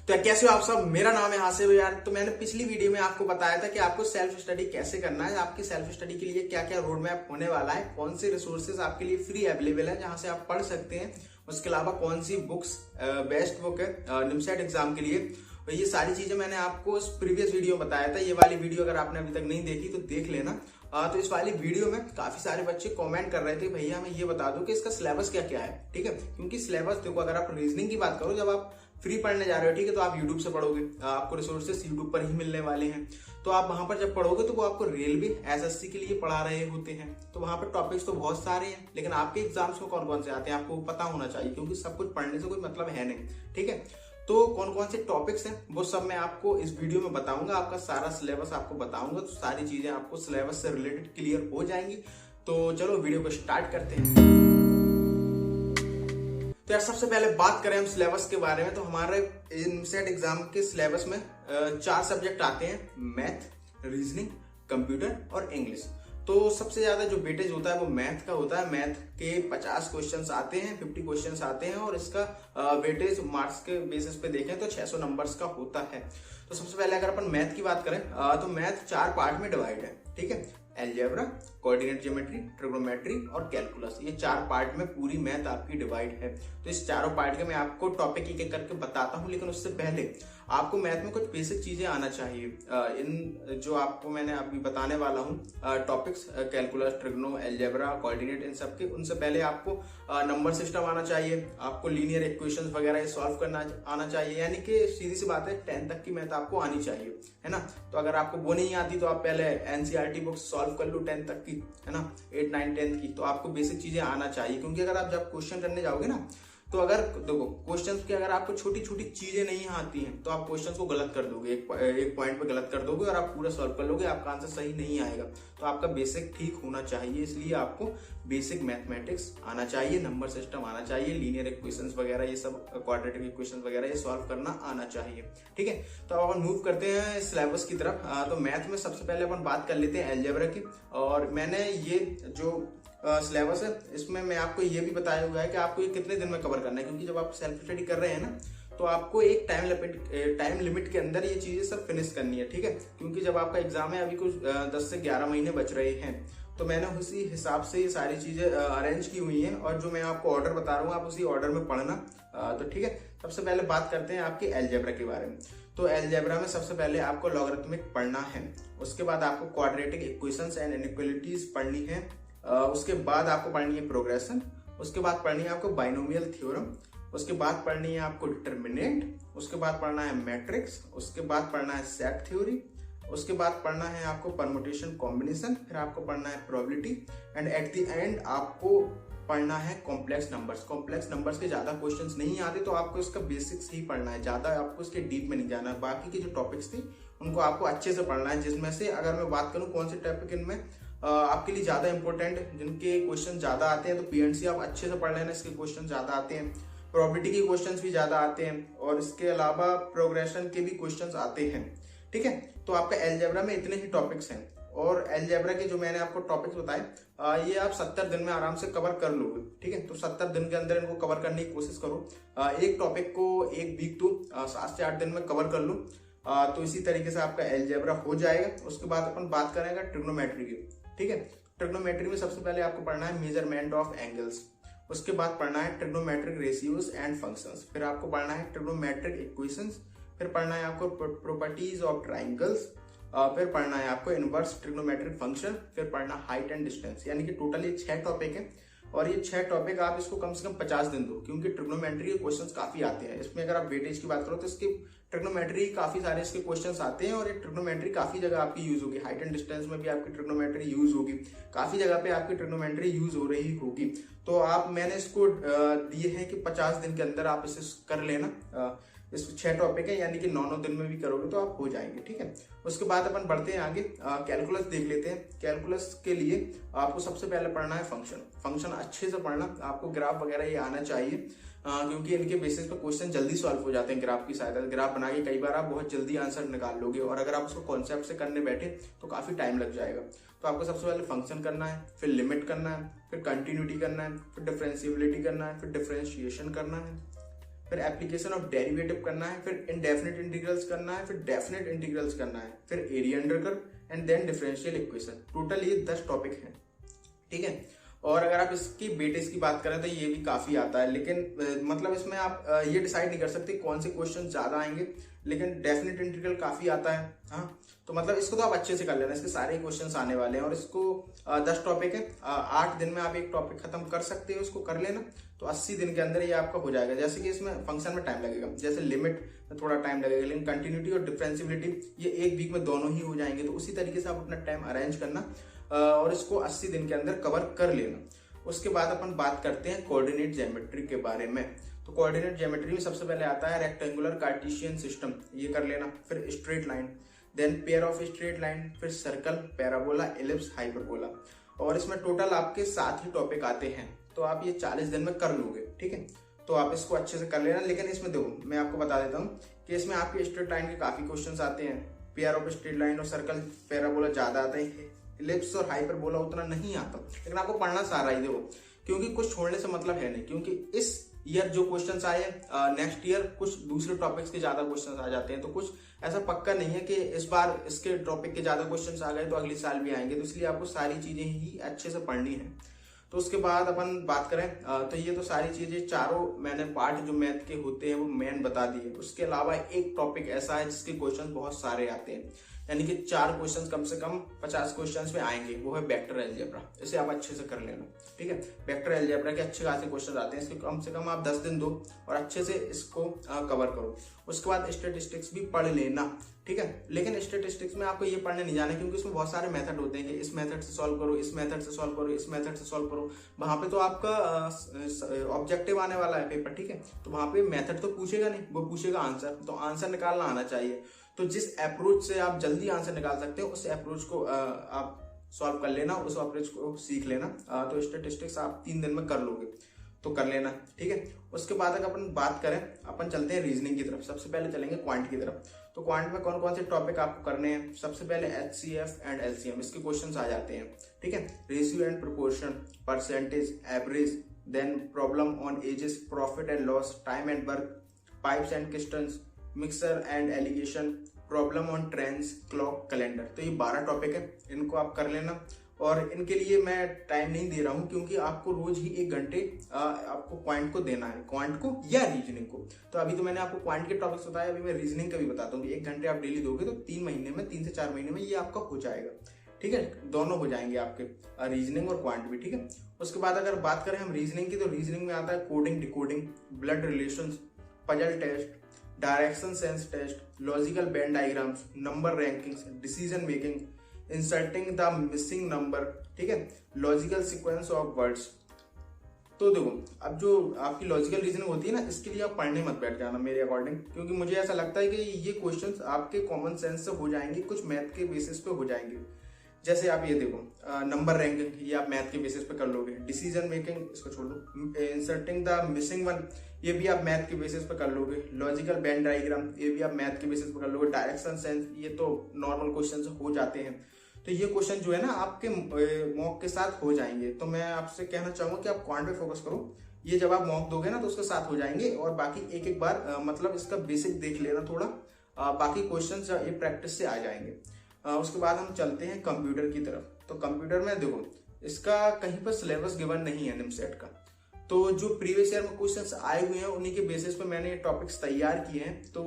तो कैसे हो आप सब। मेरा नाम है हासिब यार। तो मैंने पिछली वीडियो में आपको बताया था कि आपको सेल्फ स्टडी कैसे करना है, आपकी सेल्फ स्टडी के लिए क्या क्या रोड मैप होने वाला है, कौन से रिसोर्सेज आपके लिए फ्री अवेलेबल है जहां से आप पढ़ सकते हैं, उसके अलावा कौन सी बुक्स बेस्ट बुक है निमसेट एग्जाम के लिए। तो ये सारी चीजें मैंने आपको उस प्रीवियस वीडियो में बताया था। ये वाली वीडियो अगर आपने अभी तक नहीं देखी तो देख लेना। तो इस वाली वीडियो में काफी सारे बच्चे कमेंट कर रहे थे भैया हमें ये बता दो कि इसका सिलेबस क्या क्या है। ठीक है, क्योंकि सिलेबस देखो, अगर आप रीजनिंग की बात करो, जब आप फ्री पढ़ने जा रहे हो, ठीक है, तो आप यूट्यूब से पढ़ोगे, आपको रिसोर्सेस यूट्यूब पर ही मिलने वाले हैं। तो आप वहां पर जब पढ़ोगे तो वो आपको रेलवे एसएससी के लिए पढ़ा रहे होते हैं। तो वहां पर टॉपिक्स तो बहुत सारे हैं, लेकिन आपके एग्जाम्स में कौन कौन से आते हैं आपको पता होना चाहिए, क्योंकि सब कुछ पढ़ने से कोई मतलब है नहीं। ठीक है, तो कौन कौन से टॉपिक्स हैं वो सब मैं आपको इस वीडियो में बताऊंगा। आपका सारा सिलेबस आपको बताऊंगा, तो सारी चीजें आपको सिलेबस से रिलेटेड क्लियर हो जाएंगी। तो चलो वीडियो को स्टार्ट करते हैं। तो यार सबसे पहले बात करें हम सिलेबस के बारे में, तो हमारे निमसेट एग्जाम के सिलेबस में 4 सब्जेक्ट आते हैं, मैथ, रीजनिंग, कंप्यूटर और इंग्लिश। तो सबसे ज्यादा जो वेटेज होता है वो मैथ का होता है। मैथ के 50 क्वेश्चंस आते हैं, 50 क्वेश्चंस आते हैं, और इसका वेटेज मार्क्स के बेसिस पे देखें तो 600 नंबर्स का होता है। तो सबसे पहले अगर अपन मैथ की बात करें तो मैथ 4 पार्ट में डिवाइड है। ठीक है, एलजेब्रा, कोऑर्डिनेट ज्योमेट्री, ट्रिग्नोमेट्री और कैलकुलस, ये 4 पार्ट में पूरी मैथ आपकी डिवाइड है। तो इस चारों पार्ट के मैं आपको टॉपिक एक एक करके बताता हूं, लेकिन उससे पहले आपको मैथ में कुछ बेसिक चीजें आना चाहिए। इन जो आपको मैंने अभी बताने वाला हूं topics, calculus, trigono, algebra, coordinate, इन सब के, उनसे पहले आपको नंबर सिस्टम आना चाहिए, आपको लीनियर इक्वेशंस वगैरह सॉल्व करना आना चाहिए। यानी कि सीधी सी बात है 10 तक की मैथ आपको आनी चाहिए, है ना। तो अगर आपको वो नहीं आती तो आप पहले एनसीईआरटी बुक्स सॉल्व कर लो 10 तक की, है ना, 8, 9, 10 की। तो आपको बेसिक चीजें आना चाहिए, क्योंकि अगर आप जब क्वेश्चन करने जाओगे ना, तो अगर देखो क्वेश्चंस की अगर आपको छोटी छोटी चीजें नहीं आती हैं तो आप क्वेश्चंस को गलत कर दोगे, एक पॉइंट पे गलत कर दोगे और आप पूरा सॉल्व कर लोगे, आपका आंसर सही नहीं आएगा। तो आपका बेसिक ठीक होना चाहिए, इसलिए आपको बेसिक मैथमेटिक्स आना चाहिए, नंबर सिस्टम आना चाहिए, लीनियर इक्वेशंस वगैरह, ये सब क्वाड्रेटिक इक्वेशंस वगैरह ये सॉल्व करना आना चाहिए। ठीक है, तो अब अपन मूव करते हैं सिलेबस की तरफ। तो मैथ में सबसे पहले अपन बात कर लेते हैं एलजेब्रा की। और मैंने ये जो सिलेबस है इसमें मैं आपको ये भी बताया हुआ है कि आपको ये कितने दिन में कवर करना है, क्योंकि जब आप सेल्फ स्टडी कर रहे हैं ना, तो आपको एक टाइम लिमिट के अंदर ये चीजें सब फिनिश करनी है। ठीक है, क्योंकि जब आपका एग्जाम है अभी कुछ 10 से 11 महीने बच रहे हैं, तो मैंने उसी हिसाब से ये सारी चीजें अरेंज की हुई हैं, और जो मैं आपको ऑर्डर बता रहा हूँ आप उसी ऑर्डर में पढ़ना। तो ठीक है, सबसे पहले बात करते हैं आपके एलजेब्रा के बारे में। तो एलजेब्रा में सबसे पहले आपको लॉगरिथमिक पढ़ना है, उसके बाद आपको क्वाड्रेटिक इक्वेशंस एंड इनइक्वालिटीज पढ़नी है, उसके बाद आपको पढ़नी है प्रोग्रेशन, उसके बाद पढ़नी है आपको बाइनोमियल थ्योरम, उसके बाद पढ़नी है आपको डिटर्मिनेंट, उसके बाद पढ़ना है मैट्रिक्स, उसके बाद पढ़ना है सेट थ्योरी, उसके बाद पढ़ना है आपको परमुटेशन कॉम्बिनेशन, फिर आपको पढ़ना है probability, and at the end आपको पढ़ना है कॉम्प्लेक्स नंबर्स। कॉम्प्लेक्स नंबर्स के ज्यादा क्वेश्चंस नहीं आते, तो आपको इसका बेसिक्स ही पढ़ना है, ज्यादा आपको इसके डीप में नहीं जाना है। बाकी के जो टॉपिक्स थे उनको आपको अच्छे से पढ़ना है, जिसमें से अगर मैं बात करूं कौन से टॉपिक इनमें आपके लिए ज्यादा इंपॉर्टेंट, जिनके क्वेश्चन ज्यादा आते हैं, तो पीएनसी आप अच्छे से पढ़ लेना, इसके क्वेश्चन ज्यादा आते हैं, प्रोबेबिलिटी के क्वेश्चंस भी ज्यादा आते हैं, और इसके अलावा प्रोग्रेशन के भी क्वेश्चंस आते हैं। ठीक है, तो आपका एलजेब्रा में इतने ही टॉपिक्स हैं, और एलजेब्रा के जो मैंने आपको टॉपिक्स बताए ये आप 70 दिन में आराम से कवर कर लोगे। ठीक है, तो 70 दिन के अंदर इनको कवर करने की कोशिश करो। एक टॉपिक को एक वीक तो 7 से 8 दिन में कवर कर लो। तो इसी तरीके से आपका एलजेब्रा हो जाएगा। उसके बाद अपन बात करेंगे ट्रिग्नोमेट्री की। ठीक है, ट्रिग्नोमेट्री में सबसे पहले आपको पढ़ना है मेजरमेंट ऑफ एंगल्स, उसके बाद पढ़ना है ट्रिग्नोमेट्रिक रेशियोज एंड फंक्शंस, फिर आपको पढ़ना है ट्रिग्नोमेट्रिक इक्वेशंस, फिर पढ़ना है आपको प्रॉपर्टीज ऑफ ट्राइंगल्स, फिर पढ़ना है आपको इनवर्स ट्रिग्नोमेट्रिक फंक्शन, फिर पढ़ना हाइट एंड डिस्टेंस। यानी कि टोटल ये 6 टॉपिक है, और ये 6 टॉपिक आप इसको कम से कम 50 दिन दो, क्योंकि ट्रिग्नोमेट्री के क्वेश्चंस काफी आते हैं। इसमें अगर आप वेटेज की बात करो तो इसके ट्रिग्नोमेट्री काफी सारे इसके क्वेश्चंस आते हैं, और ये ट्रिग्नोमेट्री काफी जगह आपकी यूज होगी, हाइट एंड डिस्टेंस में भी आपकी ट्रिग्नोमेट्री यूज होगी, काफी जगह पे आपकी ट्रिग्नोमेट्री यूज हो रही होगी। तो आप मैंने इसको दिए हैं कि 50 दिन के अंदर आप इसे कर लेना। इस 6 टॉपिक है, यानी कि 9 दिन में भी करोगे तो आप हो जाएंगे। ठीक है, उसके बाद अपन बढ़ते हैं आगे, कैलकुलस देख लेते हैं। कैलकुलस के लिए आपको सबसे पहले पढ़ना है फंक्शन अच्छे से पढ़ना, आपको ग्राफ वगैरह ये आना चाहिए, क्योंकि इनके बेसिस पे क्वेश्चन जल्दी सॉल्व हो जाते हैं ग्राफ की सहायता से। ग्राफ बना के कई बार आप बहुत जल्दी आंसर निकाल लोगे, और अगर आप उसको कॉन्सेप्ट से करने बैठे तो काफी टाइम लग जाएगा। तो आपको सबसे पहले फंक्शन करना है, फिर लिमिट करना है, फिर कंटिन्यूटी करना है, फिर डिफरेंशिएबिलिटी करना है, फिर डिफरेंशिएशन करना है, फिर एप्लीकेशन ऑफ डेरिवेटिव करना है, फिर इनडेफिनिट इंटीग्रल्स करना है, फिर डेफिनिट इंटीग्रल्स करना है, फिर area under curve and then differential equation. Total ये 10 टॉपिक हैं, ठीक है। और अगर आप इसकी वेटेज की बात करें तो ये भी काफी आता है, लेकिन मतलब इसमें आप ये डिसाइड नहीं कर सकते कौन से क्वेश्चन ज्यादा आएंगे, लेकिन डेफिनेट इंटीग्रल काफी आता है। हाँ, तो मतलब इसको तो आप अच्छे से कर लेना, इसके सारे क्वेश्चंस आने वाले हैं। और इसको 10 टॉपिक है, 8 दिन में आप एक टॉपिक खत्म कर सकते हो, इसको कर लेना तो 80 दिन के अंदर ये आपका हो जाएगा। जैसे कि इसमें फंक्शन में टाइम लगेगा, जैसे लिमिट में थोड़ा टाइम लगेगा, लेकिन कंटिन्यूटी और डिफरेंशियबिलिटी ये एक वीक में दोनों ही हो जाएंगे। तो उसी तरीके से आप अपना टाइम अरेंज करना और इसको 80 दिन के अंदर कवर कर लेना। उसके बाद अपन बात करते हैं कोऑर्डिनेट ज्योमेट्री के बारे में। तो कोऑर्डिनेट ज्योमेट्री में सबसे पहले आता है रेक्टेंगुलर कार्टेशियन सिस्टम, ये कर लेना। फिर straight line, then pair of straight line, फिर सर्कल, पैराबोला, एलिप्स, हाइपरबोला। और इसमें टोटल आपके 7 ही टॉपिक आते हैं, तो आप ये 40 दिन में कर लोगे, ठीक है। तो आप इसको अच्छे से कर लेना। लेकिन इसमें देखो मैं आपको बता देता हूँ कि इसमें आपके स्ट्रेट लाइन के काफी क्वेश्चन आते हैं, पेयर ऑफ स्ट्रेट लाइन और सर्कल, पैराबोला ज्यादा आते हैं, इलिप्स और हाइपरबोला उतना नहीं आता, लेकिन आपको पढ़ना सारा ही देखो, क्योंकि कुछ छोड़ने से मतलब है नहीं। क्योंकि इस ईयर जो क्वेश्चंस आए, नेक्स्ट ईयर कुछ दूसरे टॉपिक्स के ज्यादा क्वेश्चंस आ जाते हैं, तो कुछ ऐसा पक्का नहीं है कि इस बार इसके टॉपिक के ज्यादा क्वेश्चंस आ गए तो अगले साल भी आएंगे। तो इसलिए आपको सारी चीजें ही अच्छे से पढ़नी है। तो उसके बाद अपन बात करें तो ये तो सारी चीजें चारों मैंने पार्ट जो मैथ के होते हैं वो मेन बता दिए। उसके अलावा एक टॉपिक ऐसा है जिसके क्वेश्चन बहुत सारे आते हैं, यानी कि 4 क्वेश्चन कम से कम 50 क्वेश्चंस में आएंगे, वो है वेक्टर अलजेब्रा। इसे आप अच्छे से कर लेना, ठीक है। वेक्टर अलजेब्रा के अच्छे खासे क्वेश्चन आते हैं, इसके कम से कम आप 10 दिन दो और अच्छे से इसको कवर करो। उसके बाद स्टैटिस्टिक्स भी पढ़ लेना, ठीक है। लेकिन स्टैटिस्टिक्स में आपको ये पढ़ने नहीं जाना, क्योंकि इसमें बहुत सारे मेथड होते हैं कि इस मेथड से सॉल्व करो, इस मेथड से सॉल्व करो, इस मेथड से सॉल्व करो। वहां पे तो आपका ऑब्जेक्टिव आने वाला है पेपर, ठीक है। तो वहां पे मेथड तो पूछेगा नहीं, वो पूछेगा आंसर, तो आंसर निकालना आना चाहिए। तो जिस अप्रोच से आप जल्दी आंसर निकाल सकते हो उस अप्रोच को आप सॉल्व कर लेना, उस अप्रोच को सीख लेना। तो स्टैटिस्टिक्स आप 3 दिन में कर लोगे, तो कर लेना, ठीक है। उसके बाद अगर अपन बात करें, अपन चलते हैं रीजनिंग की तरफ। सबसे पहले चलेंगे क्वांट की तरफ। तो क्वांट में कौन कौन से टॉपिक आपको करने हैं? सबसे पहले HCF एंड LCM, इसके क्वेश्चन आ जाते हैं, ठीक है। Ratio and proportion, percentage, average, then problem on ages, profit and loss, time and work, pipes and cisterns, mixture and alligation, problem on trains, clock, calendar. तो ये 12 टॉपिक है, इनको आप कर लेना। और इनके लिए मैं टाइम नहीं दे रहा हूं, क्योंकि आपको रोज ही 1 घंटे आपको क्वांट को देना है, क्वांट को या रीजनिंग को। तो अभी तो मैंने आपको क्वांट के टॉपिक्स बताया, अभी मैं रीजनिंग का भी बताता हूँ। 1 घंटे आप डेली दोगे तो 3 महीने में, 3 से 4 महीने में ये आपका हो जाएगा, ठीक है। दोनों हो जाएंगे आपके, रीजनिंग और क्वांट भी, ठीक है। उसके बाद अगर बात करें हम रीजनिंग की, तो रीजनिंग में आता है coding, decoding, blood relations, puzzle test, direction sense test, logical Venn diagrams, number rankings, decision making, inserting the missing number, ठीक है, लॉजिकल सीक्वेंस ऑफ वर्ड्स। तो देखो, अब जो आपकी लॉजिकल रीजनिंग होती है ना, इसके लिए आप पढ़ने मत बैठ जाना मेरे अकॉर्डिंग, क्योंकि मुझे ऐसा लगता है कि ये क्वेश्चंस आपके कॉमन सेंस से हो जाएंगे, कुछ मैथ के बेसिस पे हो जाएंगे। जैसे आप ये देखो, नंबर रैंकिंग, ये आप मैथ के बेसिस पे कर लोगे। डिसीजन मेकिंग, इसको छोड़ दो। इंसर्टिंग द मिसिंग वन, ये भी आप मैथ के बेसिस पे कर लोगे। लॉजिकल बेन डायग्राम, ये भी आप मैथ के बेसिस पे कर लोगे। डायरेक्शन सेंस, ये तो नॉर्मल क्वेश्चन हो जाते हैं। तो ये क्वेश्चन जो है ना आपके मॉक के साथ हो जाएंगे। तो मैं आपसे कहना चाहूंगा कि आप क्वांट पे फोकस करो, ये जब आप मॉक दोगे ना तो उसके साथ हो जाएंगे। और बाकी एक एक बार मतलब इसका बेसिक देख लेना थोड़ा, बाकी क्वेश्चन ये प्रैक्टिस से आ जाएंगे। उसके बाद हम चलते हैं कंप्यूटर की तरफ। तो कंप्यूटर में देखो, इसका कहीं पर सिलेबस गिवन नहीं है निमसेट का, तो जो प्रीवियस ईयर में क्वेश्चंस आए हुए हैं उन्हीं के बेसिस पे मैंने ये टॉपिक्स तैयार किए हैं। तो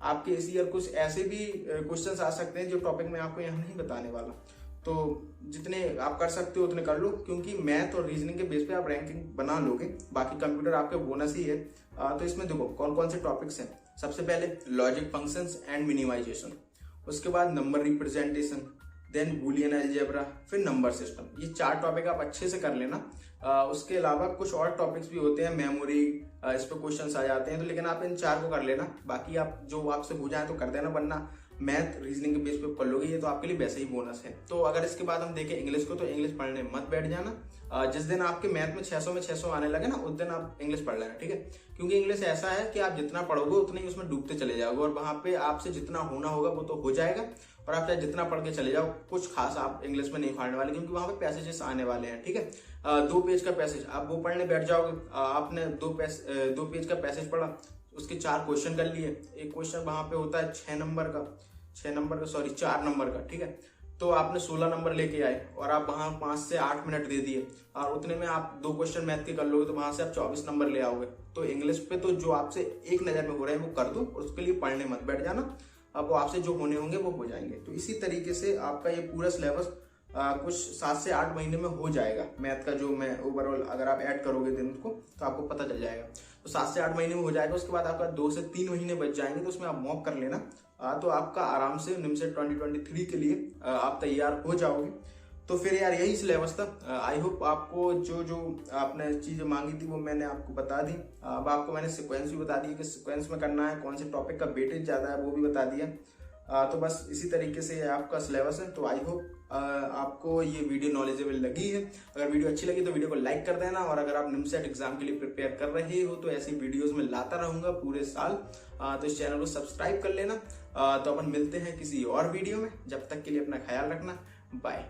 आपके इस ईयर कुछ ऐसे भी क्वेश्चंस आ सकते हैं जो टॉपिक मैं आपको यहाँ नहीं बताने वाला। तो जितने आप कर सकते हो उतने कर लो, क्योंकि मैथ और रीजनिंग के बेस पे आप रैंकिंग बना लोगे। बाकी कंप्यूटर आपके बोनस ही है। तो इसमें देखो कौन कौन से टॉपिक्स हैं। सबसे पहले लॉजिक फंक्शंस एंड मिनिमाइजेशन, उसके बाद number representation, then Boolean algebra, फिर नंबर सिस्टम। ये 4 टॉपिक आप अच्छे से कर लेना। उसके अलावा कुछ और टॉपिक्स भी होते हैं, मेमोरी, इस पर क्वेश्चंस आ जाते हैं। तो लेकिन आप इन 4 को कर लेना, बाकी आप जो आपसे हो जाए तो कर देना, वरना मैथ रीजनिंग के बेस पे पढ़ लोगे, ये तो आपके लिए वैसे ही बोनस है। तो अगर इसके बाद हम देखें इंग्लिश को, तो इंग्लिश पढ़ने मत बैठ जाना। जिस दिन आपके मैथ में 600 आने लगे ना, उस दिन आप इंग्लिश पढ़ लेना, ठीक है। क्योंकि इंग्लिश ऐसा है कि आप जितना पढ़ोगे उतना ही उसमें डूबते चले जाओगे, और वहां पे आपसे जितना होना होगा वो तो हो जाएगा, और आप चाहे जितना पढ़ के चले जाओ, कुछ खास आप इंग्लिश में नहीं फाड़ने वाले, क्योंकि वहां पे पैसेजेस आने वाले हैं, ठीक है। 2 पेज का पैसेज आप वो पढ़ने बैठ जाओगे, आपने 2 पेज का पैसेज पढ़ा, उसके 4 क्वेश्चन कर लिए। एक क्वेश्चन वहां पे होता है 4 नंबर का, ठीक है। तो आपने 16 नंबर लेके आए और आप वहां 5 से 8 मिनट दे दिए, और उतने में आप 2 क्वेश्चन मैथ के कर लोगे, तो वहां से आप 24 नंबर ले आओगे। तो इंग्लिश पे तो जो आपसे एक नजर में हो रहा है वो कर दो, और उसके लिए पढ़ने मत बैठ जाना, अब वो आपसे जो होने होंगे वो हो जाएंगे। तो इसी तरीके से आपका ये पूरा सिलेबस कुछ 7 से 8 महीने में हो जाएगा। मैथ का जो मैं ओवरऑल अगर आप ऐड करोगे दिन को, तो आपको पता चल जाएगा। तो 7 से 8 महीने में हो जाएगा। उसके बाद आपका 2 से 3 महीने बच जाएंगे, तो उसमें आप मॉक कर लेना। तो आपका आराम से निमसेट 2023 के लिए आप तैयार हो जाओगे। तो फिर यार यही सिलेबस था। आई होप आपको जो जो आपने चीजें मांगी थी वो मैंने आपको बता दी। अब आपको मैंने सीक्वेंस भी बता दी कि सीक्वेंस में करना है, कौन से टॉपिक का वेटेज ज्यादा है वो भी बता दिया। तो बस इसी तरीके से आपका सिलेबस है। तो आई होप आपको ये वीडियो नॉलेजेबल लगी है। अगर वीडियो अच्छी लगी तो वीडियो को लाइक कर देना, और अगर आप निमसेट एग्जाम के लिए प्रिपेयर कर रहे हो तो ऐसी वीडियोस में लाता रहूंगा पूरे साल। तो इस चैनल को सब्सक्राइब कर लेना। तो अपन मिलते हैं किसी और वीडियो में, जब तक के लिए अपना ख्याल रखना, बाय।